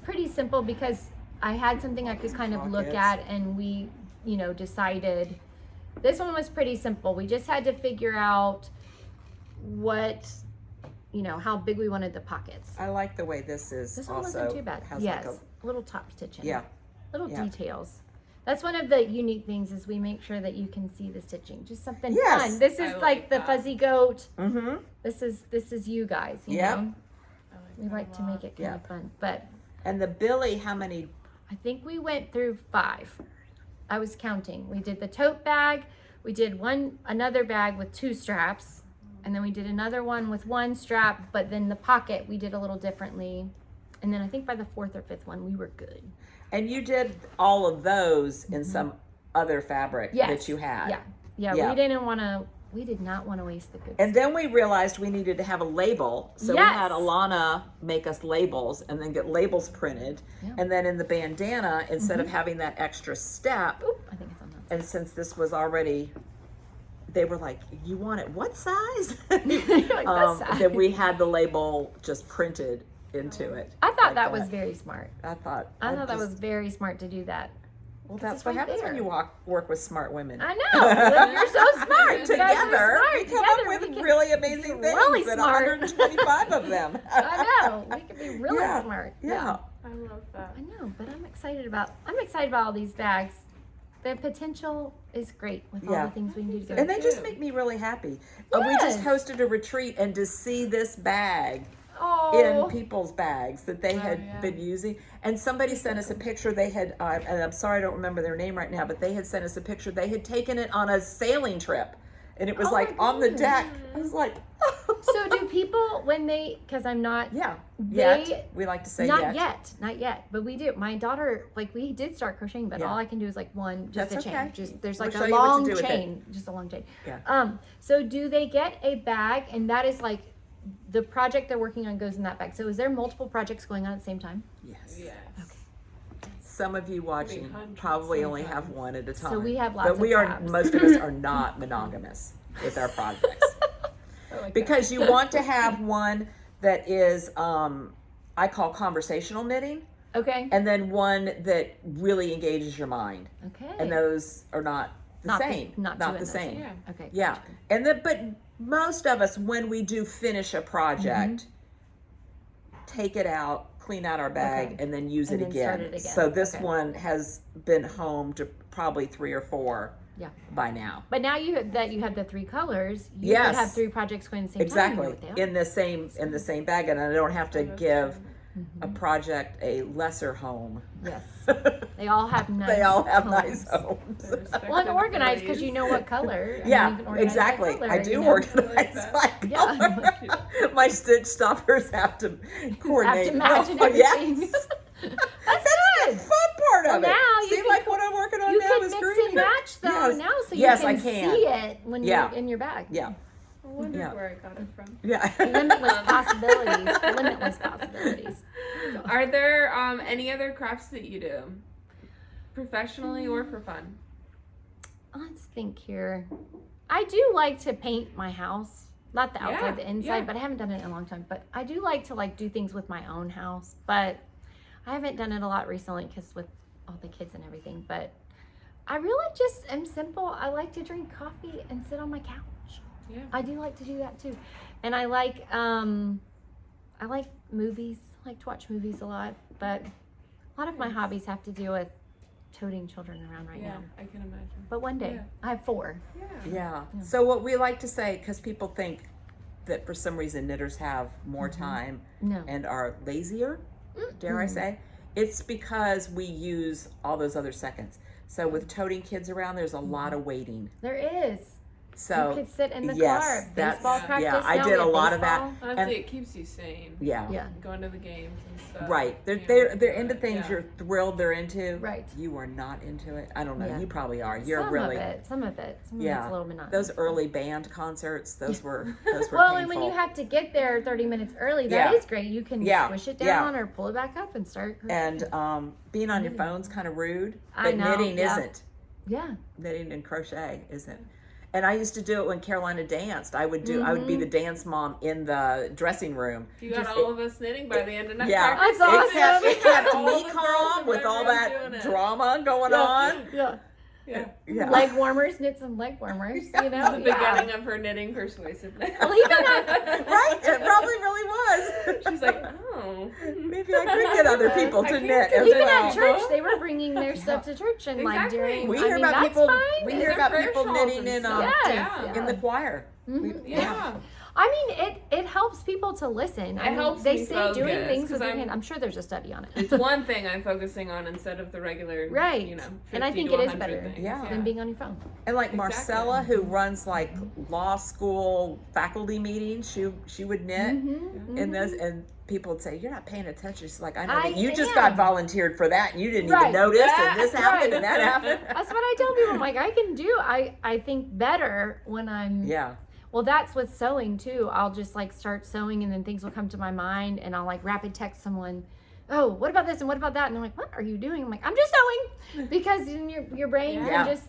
[SPEAKER 2] pretty simple because I had something I could kind of look
[SPEAKER 1] Pockets.
[SPEAKER 2] at and we, decided this one was pretty simple. We just had to figure out what, how big we wanted the pockets.
[SPEAKER 1] I like the way this is.
[SPEAKER 2] This one
[SPEAKER 1] also
[SPEAKER 2] wasn't too bad.
[SPEAKER 1] Has
[SPEAKER 2] Yes,
[SPEAKER 1] like
[SPEAKER 2] little top stitching.
[SPEAKER 1] yeah.
[SPEAKER 2] Little
[SPEAKER 1] Yeah.
[SPEAKER 2] details. That's one of the unique things is we make sure that you can see the stitching. Just something
[SPEAKER 1] Yes.
[SPEAKER 2] fun. This
[SPEAKER 3] I
[SPEAKER 2] is
[SPEAKER 3] like
[SPEAKER 2] like the
[SPEAKER 3] that.
[SPEAKER 2] fuzzy goat.
[SPEAKER 1] a. Mm-hmm.
[SPEAKER 2] This is you guys,
[SPEAKER 1] Yep.
[SPEAKER 2] know. We like to make it kind
[SPEAKER 1] Yeah.
[SPEAKER 2] of fun. But
[SPEAKER 1] And the Billy, how many?
[SPEAKER 2] I think we went through 5. I was counting. We did the tote bag. We did another bag with 2 straps. And then we did another one with 1 strap. But then the pocket, we did a little differently. And then I think by the 4th or 5th one, we were good.
[SPEAKER 1] And you did all of those in some other fabric
[SPEAKER 2] Yes.
[SPEAKER 1] that you had.
[SPEAKER 2] Yeah. Yeah.
[SPEAKER 1] Yeah.
[SPEAKER 2] We did not want to waste the good
[SPEAKER 1] And then we realized we needed to have a label. So
[SPEAKER 2] Yes.
[SPEAKER 1] we had Ilona make us labels and then get labels printed.
[SPEAKER 2] Yeah.
[SPEAKER 1] And then in the bandana, instead of having that extra step,
[SPEAKER 2] Oop, I think it's on that.
[SPEAKER 1] and since this was already, they were like, you want it what size?
[SPEAKER 2] Like this size.
[SPEAKER 1] Then we had the label just printed into it.
[SPEAKER 2] I thought
[SPEAKER 1] like
[SPEAKER 2] that was very smart.
[SPEAKER 1] I thought
[SPEAKER 2] That was very smart to do that.
[SPEAKER 1] well,
[SPEAKER 2] 'cause
[SPEAKER 1] that's
[SPEAKER 2] it's
[SPEAKER 1] what
[SPEAKER 2] right
[SPEAKER 1] happens
[SPEAKER 2] there.
[SPEAKER 1] when you work with smart women.
[SPEAKER 2] I know. Look, you're so smart. You guys are
[SPEAKER 1] Together,
[SPEAKER 2] smart.
[SPEAKER 1] we come
[SPEAKER 2] Together,
[SPEAKER 1] up
[SPEAKER 2] we
[SPEAKER 1] with
[SPEAKER 2] can-
[SPEAKER 1] really amazing things.
[SPEAKER 2] really
[SPEAKER 1] and
[SPEAKER 2] smart.
[SPEAKER 1] 125 of them.
[SPEAKER 2] I know. We can be really
[SPEAKER 1] Yeah.
[SPEAKER 2] smart.
[SPEAKER 1] Yeah.
[SPEAKER 3] I love that.
[SPEAKER 2] I know, but I'm excited about all these bags. The potential is great with all
[SPEAKER 1] Yeah.
[SPEAKER 2] the things we can do together.
[SPEAKER 1] And they just
[SPEAKER 3] too.
[SPEAKER 1] make me really happy. We just
[SPEAKER 2] Yes.
[SPEAKER 1] hosted a retreat, and to see this bag
[SPEAKER 2] oh,
[SPEAKER 1] in people's bags that they had
[SPEAKER 3] yeah.
[SPEAKER 1] been using, and somebody sent us a picture. They had, and I'm sorry I don't remember their name right now, but they had sent us a picture. They had taken it on a sailing trip, and it was
[SPEAKER 2] Oh
[SPEAKER 1] like
[SPEAKER 2] my
[SPEAKER 1] on the
[SPEAKER 2] goodness.
[SPEAKER 1] deck. I was like,
[SPEAKER 2] So do people because I'm not
[SPEAKER 1] yeah,
[SPEAKER 2] They-
[SPEAKER 1] yet we like to say
[SPEAKER 2] not
[SPEAKER 1] yet.
[SPEAKER 2] yet, but we do. My daughter, we did start crocheting, but
[SPEAKER 1] Yeah.
[SPEAKER 2] all I can do is one, just
[SPEAKER 1] That's
[SPEAKER 2] a chain.
[SPEAKER 1] okay.
[SPEAKER 2] Just there's
[SPEAKER 1] We'll
[SPEAKER 2] like
[SPEAKER 1] show
[SPEAKER 2] a
[SPEAKER 1] you what to
[SPEAKER 2] long
[SPEAKER 1] do with it.
[SPEAKER 2] chain, just a long chain.
[SPEAKER 1] Yeah.
[SPEAKER 2] So do they get a bag, and that is like the project they're working on goes in that bag? So is there multiple projects going on at the same time?
[SPEAKER 1] Yes.
[SPEAKER 3] Yes.
[SPEAKER 1] Some of you watching
[SPEAKER 3] hundreds
[SPEAKER 1] probably only
[SPEAKER 3] sometimes.
[SPEAKER 1] have one at a time.
[SPEAKER 2] So we have lots
[SPEAKER 1] but we
[SPEAKER 2] of
[SPEAKER 1] are
[SPEAKER 2] tabs.
[SPEAKER 1] most of us are not monogamous with our projects. Because you want to have one that is I call conversational knitting,
[SPEAKER 2] Okay.
[SPEAKER 1] and then one that really engages your mind.
[SPEAKER 2] Okay.
[SPEAKER 1] And those are not the
[SPEAKER 2] Not the-
[SPEAKER 1] same.
[SPEAKER 2] not two
[SPEAKER 1] not
[SPEAKER 2] in
[SPEAKER 1] the
[SPEAKER 2] those.
[SPEAKER 1] same.
[SPEAKER 3] Yeah.
[SPEAKER 2] Okay.
[SPEAKER 1] Yeah.
[SPEAKER 2] gotcha.
[SPEAKER 1] And but most of us, when we do finish a project, take it out, clean out our bag,
[SPEAKER 2] Okay.
[SPEAKER 1] and then use
[SPEAKER 2] And
[SPEAKER 1] it
[SPEAKER 2] then
[SPEAKER 1] again.
[SPEAKER 2] start it again.
[SPEAKER 1] So this
[SPEAKER 2] Okay.
[SPEAKER 1] one has been home to probably 3 or 4
[SPEAKER 2] Yeah.
[SPEAKER 1] by now.
[SPEAKER 2] But now you have the 3 colors, you
[SPEAKER 1] Yes.
[SPEAKER 2] could have 3 projects going at the same
[SPEAKER 1] Exactly.
[SPEAKER 2] time. You know what they are.
[SPEAKER 1] In the same bag, and I don't have to give
[SPEAKER 2] Mm-hmm.
[SPEAKER 1] a project a lesser home.
[SPEAKER 2] Yes. They all have nice
[SPEAKER 1] They all have
[SPEAKER 2] homes.
[SPEAKER 1] nice homes.
[SPEAKER 2] Well, and organized because you know what color. I mean,
[SPEAKER 1] Yeah,
[SPEAKER 2] you can organize by
[SPEAKER 1] exactly.
[SPEAKER 2] color,
[SPEAKER 1] I do
[SPEAKER 2] you know.
[SPEAKER 1] organize
[SPEAKER 3] that.
[SPEAKER 1] my
[SPEAKER 2] Yeah.
[SPEAKER 1] color. My stitch stoppers have to coordinate.
[SPEAKER 2] Have to match and
[SPEAKER 1] Oh,
[SPEAKER 2] everything.
[SPEAKER 1] yes.
[SPEAKER 2] That's
[SPEAKER 1] The
[SPEAKER 2] good.
[SPEAKER 1] fun part
[SPEAKER 2] Well,
[SPEAKER 1] of it.
[SPEAKER 2] now you
[SPEAKER 1] See,
[SPEAKER 2] can-
[SPEAKER 1] like what I'm working on
[SPEAKER 2] You
[SPEAKER 1] now
[SPEAKER 2] can
[SPEAKER 1] is
[SPEAKER 2] mix
[SPEAKER 1] green.
[SPEAKER 2] and match though
[SPEAKER 1] Yes.
[SPEAKER 2] now, so
[SPEAKER 1] Yes,
[SPEAKER 2] you
[SPEAKER 1] I
[SPEAKER 2] can
[SPEAKER 1] can.
[SPEAKER 2] see it when
[SPEAKER 1] Yeah.
[SPEAKER 2] you're in your bag.
[SPEAKER 1] Yeah,
[SPEAKER 3] I wondered
[SPEAKER 1] Yeah.
[SPEAKER 3] where I got it from.
[SPEAKER 1] yeah.
[SPEAKER 2] Limitless possibilities. Limitless possibilities.
[SPEAKER 3] Are there any other crafts that you do, professionally or for fun?
[SPEAKER 2] Let's think here. I do like to paint my house. Not the outside,
[SPEAKER 3] Yeah,
[SPEAKER 2] the inside,
[SPEAKER 3] yeah.
[SPEAKER 2] but I haven't done it in a long time. But I do like to do things with my own house. But I haven't done it a lot recently because with all the kids and everything. But I really just am simple. I like to drink coffee and sit on my couch.
[SPEAKER 3] Yeah.
[SPEAKER 2] I do like to do that too. And I like movies. I like to watch movies a lot. But a lot of my hobbies have to do with toting children around right
[SPEAKER 3] Yeah,
[SPEAKER 2] now.
[SPEAKER 3] I can imagine.
[SPEAKER 2] But one day,
[SPEAKER 3] Yeah.
[SPEAKER 2] I have 4.
[SPEAKER 1] Yeah. So what we like to say, because people think that for some reason knitters have more
[SPEAKER 2] Mm-hmm.
[SPEAKER 1] time
[SPEAKER 2] No.
[SPEAKER 1] and are lazier, dare I say, it's because we use all those other seconds. So with toting kids around, there's a lot of waiting.
[SPEAKER 2] There is.
[SPEAKER 1] So
[SPEAKER 2] You could sit in the
[SPEAKER 1] yes,
[SPEAKER 2] car.
[SPEAKER 1] that's-
[SPEAKER 2] Baseball
[SPEAKER 3] yeah,
[SPEAKER 2] practice.
[SPEAKER 1] I
[SPEAKER 2] now
[SPEAKER 1] did
[SPEAKER 2] we
[SPEAKER 1] a
[SPEAKER 2] have
[SPEAKER 1] lot of that.
[SPEAKER 2] baseball.
[SPEAKER 3] Honestly,
[SPEAKER 1] And-
[SPEAKER 3] it keeps you sane.
[SPEAKER 1] yeah.
[SPEAKER 2] Yeah.
[SPEAKER 3] Going to the games and stuff.
[SPEAKER 1] Right. They're
[SPEAKER 3] You know,
[SPEAKER 1] they're into
[SPEAKER 3] but,
[SPEAKER 1] things
[SPEAKER 3] yeah.
[SPEAKER 1] you're thrilled they're into.
[SPEAKER 2] Right.
[SPEAKER 1] You are not into it. I don't know.
[SPEAKER 2] Yeah.
[SPEAKER 1] You probably are. You're
[SPEAKER 2] Some
[SPEAKER 1] really
[SPEAKER 2] of it. Some of it's
[SPEAKER 1] yeah.
[SPEAKER 2] a little monotonous.
[SPEAKER 1] Those early band concerts, those were
[SPEAKER 2] Well,
[SPEAKER 1] painful.
[SPEAKER 2] and when you have to get there 30 minutes early, that is
[SPEAKER 1] Yeah.
[SPEAKER 2] great. You can
[SPEAKER 1] Yeah.
[SPEAKER 2] squish it
[SPEAKER 1] Yeah.
[SPEAKER 2] down or pull it back up and start.
[SPEAKER 1] And being on your phone's kind of rude,
[SPEAKER 2] I
[SPEAKER 1] but
[SPEAKER 2] know,
[SPEAKER 1] knitting
[SPEAKER 2] yeah.
[SPEAKER 1] isn't.
[SPEAKER 2] Yeah.
[SPEAKER 1] Knitting and crochet isn't. And I used to do it when Carolina danced. I would be the dance mom in the dressing room.
[SPEAKER 3] You got all of us knitting by the end of night.
[SPEAKER 1] Yeah,
[SPEAKER 2] That's
[SPEAKER 1] it kept
[SPEAKER 3] All
[SPEAKER 1] me
[SPEAKER 3] the girls
[SPEAKER 1] calm
[SPEAKER 3] in
[SPEAKER 1] with
[SPEAKER 3] my
[SPEAKER 1] all
[SPEAKER 3] room
[SPEAKER 1] that
[SPEAKER 3] doing it.
[SPEAKER 1] drama going on.
[SPEAKER 2] Yeah.
[SPEAKER 3] Yeah.
[SPEAKER 1] Yeah.
[SPEAKER 2] Leg warmers, knit some leg warmers, you know?
[SPEAKER 3] The beginning of her knitting persuasiveness.
[SPEAKER 2] Well, even that-
[SPEAKER 1] Right? It probably really was.
[SPEAKER 3] She's like, oh.
[SPEAKER 1] Maybe I could get other people
[SPEAKER 3] I
[SPEAKER 1] to
[SPEAKER 3] can't
[SPEAKER 1] knit
[SPEAKER 3] do
[SPEAKER 1] as
[SPEAKER 2] Even
[SPEAKER 1] well.
[SPEAKER 2] at church, they were bringing their stuff to church and
[SPEAKER 3] Exactly.
[SPEAKER 2] during.
[SPEAKER 1] We
[SPEAKER 2] I
[SPEAKER 1] hear
[SPEAKER 2] mean,
[SPEAKER 1] about
[SPEAKER 2] that's
[SPEAKER 1] people.
[SPEAKER 2] fine.
[SPEAKER 1] We
[SPEAKER 3] These
[SPEAKER 1] hear
[SPEAKER 3] are
[SPEAKER 1] about
[SPEAKER 3] prayer
[SPEAKER 1] people
[SPEAKER 3] shawls
[SPEAKER 1] knitting
[SPEAKER 3] and
[SPEAKER 1] in
[SPEAKER 3] stuff.
[SPEAKER 2] Yes,
[SPEAKER 1] in the choir.
[SPEAKER 3] Yeah.
[SPEAKER 2] I mean, it helps people to listen. I mean,
[SPEAKER 3] helps
[SPEAKER 2] they
[SPEAKER 3] me
[SPEAKER 2] say
[SPEAKER 3] focus,
[SPEAKER 2] doing things
[SPEAKER 3] 'cause
[SPEAKER 2] with your
[SPEAKER 3] I'm-
[SPEAKER 2] hand. I'm sure there's a study on it.
[SPEAKER 3] It's one thing I'm focusing on instead of the regular,
[SPEAKER 2] Right.
[SPEAKER 3] you know, 50
[SPEAKER 2] And I think
[SPEAKER 3] to
[SPEAKER 2] it is
[SPEAKER 3] 100
[SPEAKER 2] better
[SPEAKER 3] things.
[SPEAKER 1] Yeah.
[SPEAKER 2] than being on your phone.
[SPEAKER 1] And like
[SPEAKER 3] Exactly.
[SPEAKER 1] Marcella, who runs like law school faculty meetings, she would knit
[SPEAKER 2] Mm-hmm.
[SPEAKER 1] in this, and people would say, "You're not paying attention." She's like, "I know
[SPEAKER 2] I
[SPEAKER 1] that you just
[SPEAKER 2] am.
[SPEAKER 1] got volunteered for that, and you didn't
[SPEAKER 2] Right.
[SPEAKER 1] even notice,
[SPEAKER 3] Yeah.
[SPEAKER 1] and this happened, and that happened."
[SPEAKER 2] That's what I tell people. I'm like, I can do. I think better when I'm.
[SPEAKER 1] Yeah,
[SPEAKER 2] Well, that's with sewing too. I'll just like start sewing, and then things will come to my mind, and I'll like rapid text someone. Oh, what about this and what about that? And they're like, "What are you doing?" I'm like, "I'm just sewing," because in your brain
[SPEAKER 1] Yeah.
[SPEAKER 2] can just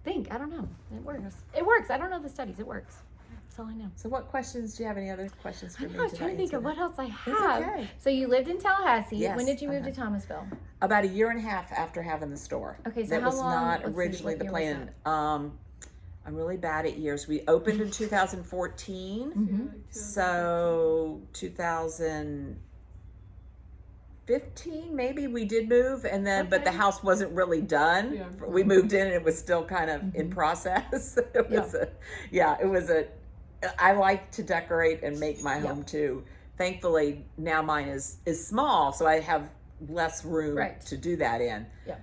[SPEAKER 2] think. I don't know. It works. It works. I don't know the studies. It works. That's all I know.
[SPEAKER 1] So what questions, do you have any other questions for
[SPEAKER 2] I
[SPEAKER 1] me?
[SPEAKER 2] know, I was
[SPEAKER 1] Did
[SPEAKER 2] trying to think
[SPEAKER 1] answer
[SPEAKER 2] of
[SPEAKER 1] that?
[SPEAKER 2] what else I
[SPEAKER 1] It's
[SPEAKER 2] have.
[SPEAKER 1] okay.
[SPEAKER 2] So you lived in Tallahassee.
[SPEAKER 1] Yes,
[SPEAKER 2] When did you move
[SPEAKER 1] okay.
[SPEAKER 2] to Thomasville?
[SPEAKER 1] About a year and a half after having the store.
[SPEAKER 2] Okay, so
[SPEAKER 1] that
[SPEAKER 2] how
[SPEAKER 1] was
[SPEAKER 2] long-
[SPEAKER 1] not
[SPEAKER 2] let's see,
[SPEAKER 1] originally
[SPEAKER 2] what
[SPEAKER 1] the
[SPEAKER 2] year was
[SPEAKER 1] plan. I'm really bad at years. We opened in 2014,
[SPEAKER 2] Mm-hmm.
[SPEAKER 1] so 2015 maybe we did move, and then but the
[SPEAKER 2] Okay.
[SPEAKER 1] house wasn't really done.
[SPEAKER 3] Yeah.
[SPEAKER 1] We moved in and it was still kind of in process. It was it was a. I like to decorate and make my home too. Thankfully now mine is small, so I have less room
[SPEAKER 2] Right.
[SPEAKER 1] to do that in.
[SPEAKER 2] Yeah.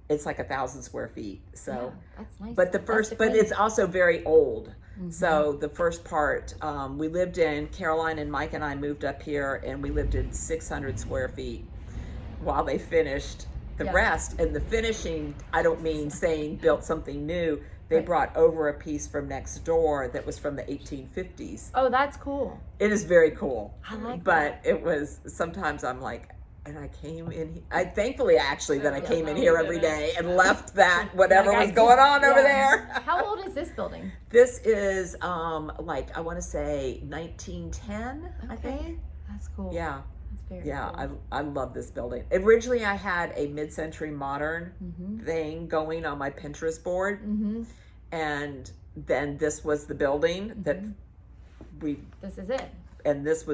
[SPEAKER 1] It's like 1,000 square feet. So,
[SPEAKER 2] Yeah, that's nice.
[SPEAKER 1] but the
[SPEAKER 2] That's
[SPEAKER 1] first,
[SPEAKER 2] to
[SPEAKER 1] but
[SPEAKER 2] clean.
[SPEAKER 1] it's also very old.
[SPEAKER 2] Mm-hmm.
[SPEAKER 1] So the first part, we lived in, Caroline and Mike and I moved up here, and we lived in 600 square feet while they finished the
[SPEAKER 2] Yeah.
[SPEAKER 1] rest. And the finishing, I don't mean saying built something new. They
[SPEAKER 2] Right.
[SPEAKER 1] brought over a piece from next door that was from the 1850s.
[SPEAKER 2] Oh, that's cool.
[SPEAKER 1] It is very cool.
[SPEAKER 2] I like
[SPEAKER 1] But it was, sometimes I'm like, and I came in, thankfully actually that I came in here every day and left that whatever
[SPEAKER 2] Like, I
[SPEAKER 1] was going
[SPEAKER 2] just-
[SPEAKER 1] on over
[SPEAKER 2] yeah.
[SPEAKER 1] there.
[SPEAKER 2] How old is this building?
[SPEAKER 1] This is like, I want to say 1910, I think.
[SPEAKER 2] That's cool.
[SPEAKER 1] Yeah,
[SPEAKER 2] That's very
[SPEAKER 1] yeah,
[SPEAKER 2] cool.
[SPEAKER 1] I love this building. Originally I had a mid-century modern
[SPEAKER 2] Mm-hmm.
[SPEAKER 1] thing going on my Pinterest board,
[SPEAKER 2] Mm-hmm.
[SPEAKER 1] and then this was the building that we,
[SPEAKER 2] This is it.
[SPEAKER 1] and this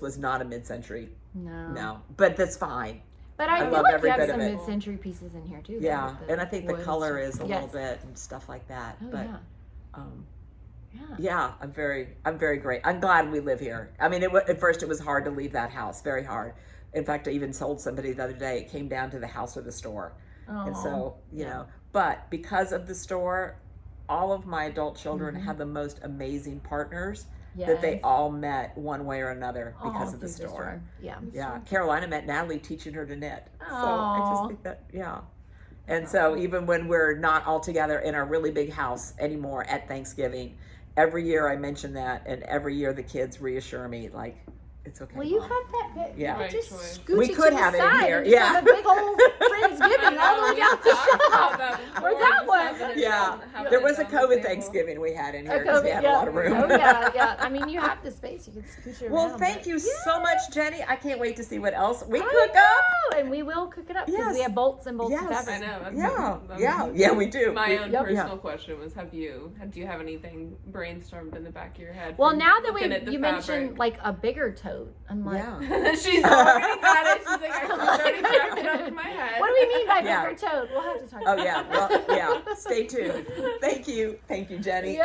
[SPEAKER 1] was not a mid-century.
[SPEAKER 2] No.
[SPEAKER 1] No, but that's fine.
[SPEAKER 2] But I feel
[SPEAKER 1] love
[SPEAKER 2] like
[SPEAKER 1] every
[SPEAKER 2] you have
[SPEAKER 1] bit
[SPEAKER 2] some
[SPEAKER 1] of it.
[SPEAKER 2] mid-century pieces in here too. though,
[SPEAKER 1] Yeah,
[SPEAKER 2] with the
[SPEAKER 1] and I think the
[SPEAKER 2] woods.
[SPEAKER 1] color is a little
[SPEAKER 2] Yes.
[SPEAKER 1] bit and stuff like that.
[SPEAKER 2] Oh,
[SPEAKER 1] But
[SPEAKER 2] yeah.
[SPEAKER 1] um,
[SPEAKER 2] Yeah.
[SPEAKER 1] yeah, I'm very great. I'm glad we live here. I mean, at first it was hard to leave that house, very hard. In fact, I even told somebody the other day, it came down to the house or the store. And so, you know, but because of the store, all of my adult children have the most amazing partners that they all met one way or another because of the
[SPEAKER 2] through
[SPEAKER 1] store.
[SPEAKER 2] Yeah.
[SPEAKER 1] Yeah, Carolina met Natalie teaching her to knit. So I
[SPEAKER 2] Aw.
[SPEAKER 1] just think that, yeah. And so even when we're not all together in our really big house anymore at Thanksgiving, every year I mention that, and every year the kids reassure me, like, it's okay.
[SPEAKER 2] Well, you
[SPEAKER 1] Mom.
[SPEAKER 2] have that bit.
[SPEAKER 1] Yeah.
[SPEAKER 2] You just
[SPEAKER 3] Right choice.
[SPEAKER 2] scoot
[SPEAKER 1] We
[SPEAKER 2] it
[SPEAKER 1] could
[SPEAKER 2] to
[SPEAKER 1] have
[SPEAKER 2] the
[SPEAKER 1] it in
[SPEAKER 2] side
[SPEAKER 1] here,
[SPEAKER 2] and just
[SPEAKER 1] yeah.
[SPEAKER 2] have a big old Friendsgiving all the way down the shop. Or that one.
[SPEAKER 1] Yeah, there was a COVID Thanksgiving we had in here because we had a lot of room.
[SPEAKER 2] Oh yeah, yeah. I mean, you have the space. You can scooch it around.
[SPEAKER 1] Well, thank
[SPEAKER 2] but-
[SPEAKER 1] you so much, Jenny. I can't wait to see what else we
[SPEAKER 2] I
[SPEAKER 1] cook up.
[SPEAKER 2] know, and we will cook it up because
[SPEAKER 1] Yes.
[SPEAKER 2] we have bolts and bolts of
[SPEAKER 1] Yes.
[SPEAKER 2] fabric.
[SPEAKER 3] I know.
[SPEAKER 1] Yeah, we do.
[SPEAKER 3] My own
[SPEAKER 2] Yep.
[SPEAKER 3] personal question was: do you have anything brainstormed in the back of your head?
[SPEAKER 2] Well,
[SPEAKER 3] from
[SPEAKER 2] now that
[SPEAKER 3] looking at the
[SPEAKER 2] you mentioned
[SPEAKER 3] fabric?
[SPEAKER 2] like a bigger tote, I'm like,
[SPEAKER 1] Yeah.
[SPEAKER 3] She's already got it. She's like, I've already wrapped it up in my head.
[SPEAKER 2] what do we mean by
[SPEAKER 1] Yeah.
[SPEAKER 2] bigger tote? We'll have to talk
[SPEAKER 1] Oh
[SPEAKER 2] about
[SPEAKER 1] yeah. Well, yeah. Stay tuned. Thank you, Jenny.
[SPEAKER 2] Yeah.